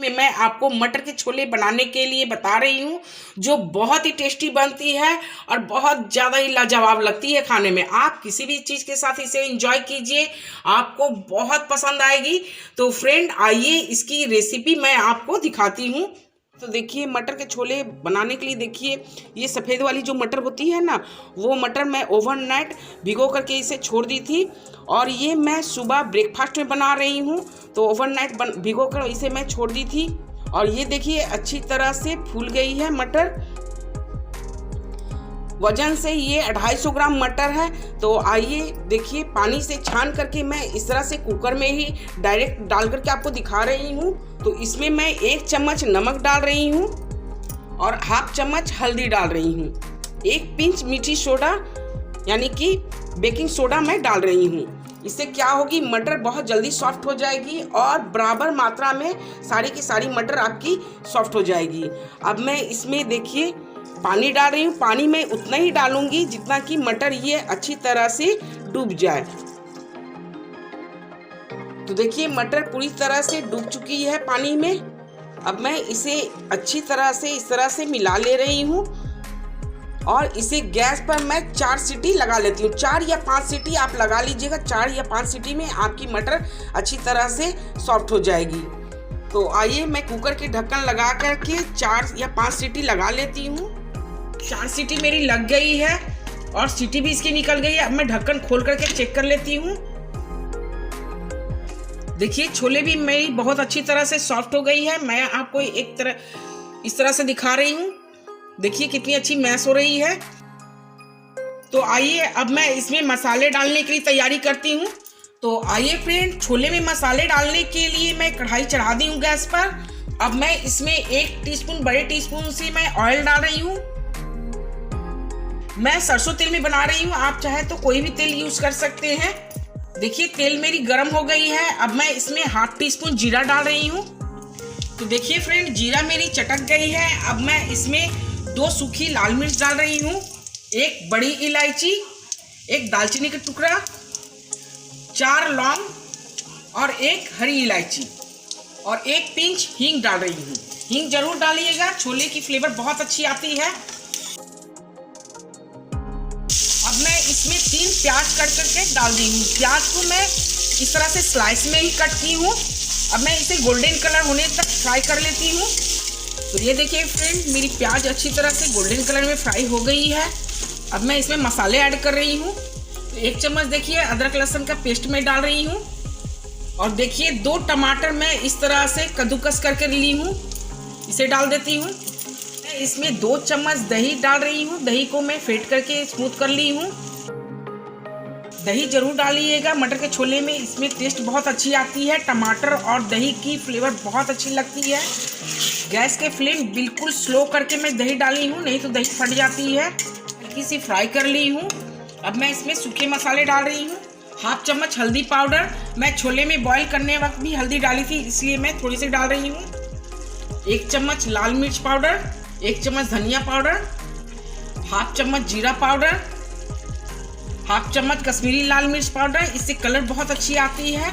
में मैं आपको मटर के छोले बनाने के लिए बता रही हूँ, जो बहुत ही टेस्टी बनती है और बहुत ज़्यादा ही लाजवाब लगती है खाने में। आप किसी भी चीज़ के साथ इसे एंजॉय कीजिए, आपको बहुत पसंद आएगी। तो फ्रेंड आइए इसकी रेसिपी मैं आपको दिखाती हूँ। तो देखिए मटर के छोले बनाने के लिए देखिए ये सफ़ेद वाली जो मटर होती है ना, वो मटर मैं ओवरनाइट भिगो करके इसे छोड़ दी थी और ये मैं सुबह ब्रेकफास्ट में बना रही हूँ। तो ओवरनाइट भिगो कर इसे मैं छोड़ दी थी और ये देखिए अच्छी तरह से फूल गई है मटर। वजन से ये 250 ग्राम मटर है। तो आइए देखिए पानी से छान करके मैं इस तरह से कुकर में ही डायरेक्ट डाल करके आपको दिखा रही हूँ। तो इसमें मैं 1 चम्मच नमक डाल रही हूँ और हाफ चम्मच हल्दी डाल रही हूँ। 1 पिंच मीठी सोडा यानी कि बेकिंग सोडा मैं डाल रही हूँ। इससे क्या होगी, मटर बहुत जल्दी सॉफ्ट हो जाएगी और बराबर मात्रा में सारी की सारी मटर आपकी सॉफ्ट हो जाएगी। अब मैं इसमें देखिए पानी डाल रही हूँ। पानी मैं उतना ही डालूंगी जितना कि मटर ये अच्छी तरह से डूब जाए। तो देखिए मटर पूरी तरह से डूब चुकी है पानी में। अब मैं इसे अच्छी तरह से इस तरह से मिला ले रही हूँ और इसे गैस पर मैं 4 सीटी लगा लेती हूँ। 4 या 5 सीटी आप लगा लीजिएगा। 4 या 5 सीटी में आपकी मटर अच्छी तरह से सॉफ्ट हो जाएगी। तो आइए मैं कुकर के ढक्कन लगा करके 4 या 5 सीटी लगा लेती हूँ। 4 सीटी मेरी लग गई है और सीटी भी इसकी निकल गई है। अब मैं ढक्कन खोल करके चेक कर लेती हूँ। देखिए छोले भी मेरी बहुत अच्छी तरह से सॉफ्ट हो गई है। मैं आपको इस तरह से दिखा रही हूँ। देखिए कितनी अच्छी मैश हो रही है। तो आइए अब मैं इसमें मसाले डालने के लिए तैयारी करती हूँ। तो आइए फ्रेंड, छोले में मसाले डालने के लिए मैं कढ़ाई चढ़ा दी हूँ गैस पर। अब मैं इसमें 1 टीस्पून बड़े टीस्पून से मैं ऑयल डाल रही हूँ। मैं सरसों तेल में बना रही हूँ, आप चाहे तो कोई भी तेल यूज कर सकते हैं। देखिए तेल मेरी गर्म हो गई है। अब मैं इसमें हाफ टीस्पून जीरा डाल रही हूँ। तो देखिए फ्रेंड जीरा मेरी चटक गई है। अब मैं इसमें 2 सूखी लाल मिर्च डाल रही हूँ, 1 बड़ी इलायची, 1 दालचीनी का टुकड़ा, 4 लौंग और 1 हरी इलायची और 1 पिंच हींग डाल रही हूँ। हींग जरूर डालिएगा, छोले की फ्लेवर बहुत अच्छी आती है। अब मैं इसमें 3 प्याज कट करके डाल दी हूँ। प्याज को मैं इस तरह से स्लाइस में ही कट की हूँ। अब मैं इसे गोल्डन कलर होने तक फ्राई कर लेती हूँ। तो ये देखिए फ्रेंड मेरी प्याज अच्छी तरह से गोल्डन कलर में फ्राई हो गई है। अब मैं इसमें मसाले ऐड कर रही हूँ। तो 1 चम्मच देखिए अदरक लहसुन का पेस्ट में डाल रही हूँ और देखिए 2 टमाटर मैं इस तरह से कद्दूकस करके ली हूँ, इसे डाल देती हूँ। मैं इसमें 2 चम्मच दही डाल रही हूँ। दही को मैं फेंट करके स्मूथ कर ली हूँ। दही जरूर डालिएगा, मटर के छोले में इसमें टेस्ट बहुत अच्छी आती है। टमाटर और दही की फ्लेवर बहुत अच्छी लगती है। गैस के फ्लेम बिल्कुल स्लो करके मैं दही डाली हूँ, नहीं तो दही फट जाती है। हल्की सी फ्राई कर ली हूँ। अब मैं इसमें सूखे मसाले डाल रही हूँ। हाफ चम्मच हल्दी पाउडर, मैं छोले में बॉईल करने वक्त भी हल्दी डाली थी इसलिए मैं थोड़ी सी डाल रही हूँ। 1 चम्मच लाल मिर्च पाउडर, 1 चम्मच धनिया पाउडर, हाफ चम्मच जीरा पाउडर, हाफ चम्मच कश्मीरी लाल मिर्च पाउडर, इससे कलर बहुत अच्छी आती है,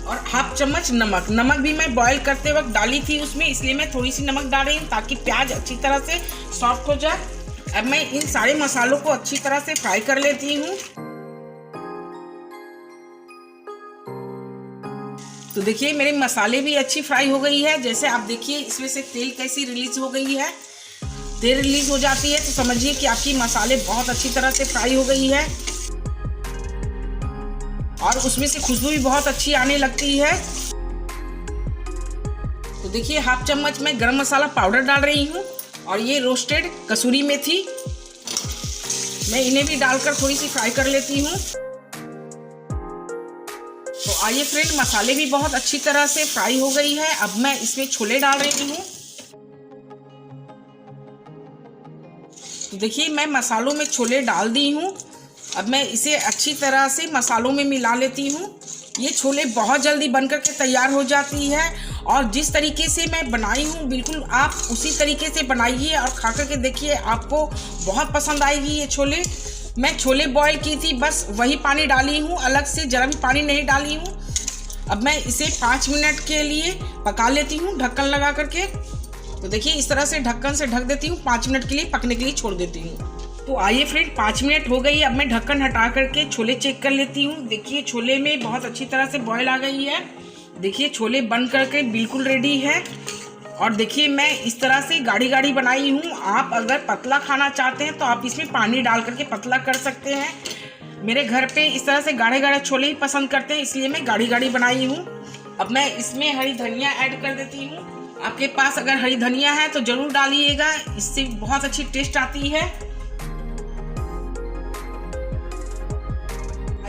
और हाफ चम्मच नमक। नमक भी मैं बॉईल करते वक्त डाली थी उसमें, इसलिए मैं थोड़ी सी नमक डाल रही हूँ ताकि प्याज अच्छी तरह से सॉफ्ट हो जाए। अब मैं इन सारे मसालों को अच्छी तरह से फ्राई कर लेती हूँ। तो देखिए मेरे मसाले भी अच्छी फ्राई हो गई है। जैसे आप देखिए इसमें से तेल कैसी रिलीज हो गई है। तेल रिलीज हो जाती है तो समझिए कि आपकी मसाले बहुत अच्छी तरह से फ्राई हो गई है और उसमें से खुशबू भी बहुत अच्छी आने लगती है। तो देखिए हाफ चम्मच मैं गरम मसाला पाउडर डाल रही हूँ और ये रोस्टेड कसूरी मेथी, मैं इन्हें भी डालकर थोड़ी सी फ्राई कर लेती हूँ। तो आइए फ्रेंड मसाले भी बहुत अच्छी तरह से फ्राई हो गई है। अब मैं इसमें छोले डाल रही हूँ। तो देखिए मैं मसालों में छोले डाल दी हूँ। अब मैं इसे अच्छी तरह से मसालों में मिला लेती हूँ। ये छोले बहुत जल्दी बनकर के तैयार हो जाती है और जिस तरीके से मैं बनाई हूँ बिल्कुल आप उसी तरीके से बनाइए और खा कर के देखिए, आपको बहुत पसंद आएगी ये छोले। मैं छोले बॉईल की थी, बस वही पानी डाली हूँ, अलग से जरा भी पानी नहीं डाली हूँ। अब मैं इसे 5 मिनट के लिए पका लेती हूँ ढक्कन लगा करके। तो देखिए इस तरह से ढक्कन से ढक देती हूँ, 5 मिनट के लिए पकने के लिए छोड़ देती हूँ। तो आइए फ्रेंड 5 मिनट हो गई। अब मैं ढक्कन हटा करके छोले चेक कर लेती हूँ। देखिए छोले में बहुत अच्छी तरह से बॉयल आ गई है। देखिए छोले बन करके बिल्कुल रेडी है। और देखिए मैं इस तरह से गाढ़ी गाढ़ी बनाई हूँ। आप अगर पतला खाना चाहते हैं तो आप इसमें पानी डाल करके पतला कर सकते हैं। मेरे घर पे इस तरह से गाढ़े गाढ़े छोले ही पसंद करते हैं, इसलिए मैं गाढ़ी गाढ़ी बनाई हूँ। अब मैं इसमें हरी धनिया ऐड कर देती हूँ। आपके पास अगर हरी धनिया है तो जरूर डालिएगा, इससे बहुत अच्छी टेस्ट आती है।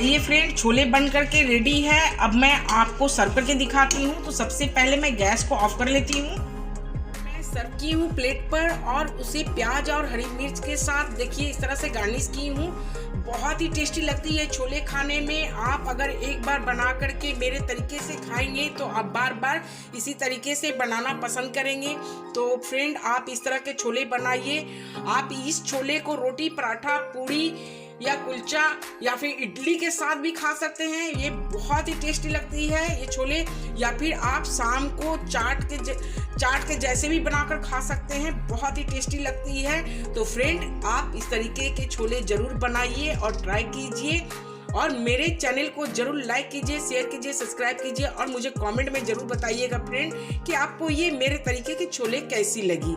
ये फ्रेंड छोले बन करके रेडी है। अब मैं आपको सर्व करके दिखाती हूँ। तो सबसे पहले मैं गैस को ऑफ कर लेती हूँ। मैं सर्व की हूँ प्लेट पर और उसे प्याज और हरी मिर्च के साथ देखिए इस तरह से गार्निश की हूँ। बहुत ही टेस्टी लगती है छोले खाने में। आप अगर एक बार बना करके मेरे तरीके से खाएंगे तो आप बार बार इसी तरीके से बनाना पसंद करेंगे। तो फ्रेंड आप इस तरह के छोले बनाइए। आप इस छोले को रोटी, पराठा, पूड़ी या कुलचा या फिर इडली के साथ भी खा सकते हैं। ये बहुत ही टेस्टी लगती है ये छोले। या फिर आप शाम को चाट के जैसे भी बनाकर खा सकते हैं, बहुत ही टेस्टी लगती है। तो फ्रेंड आप इस तरीके के छोले जरूर बनाइए और ट्राई कीजिए। और मेरे चैनल को जरूर लाइक कीजिए, शेयर कीजिए, सब्सक्राइब कीजिए और मुझे कमेंट में जरूर बताइएगा फ्रेंड कि आपको ये मेरे तरीके के छोले कैसी लगी।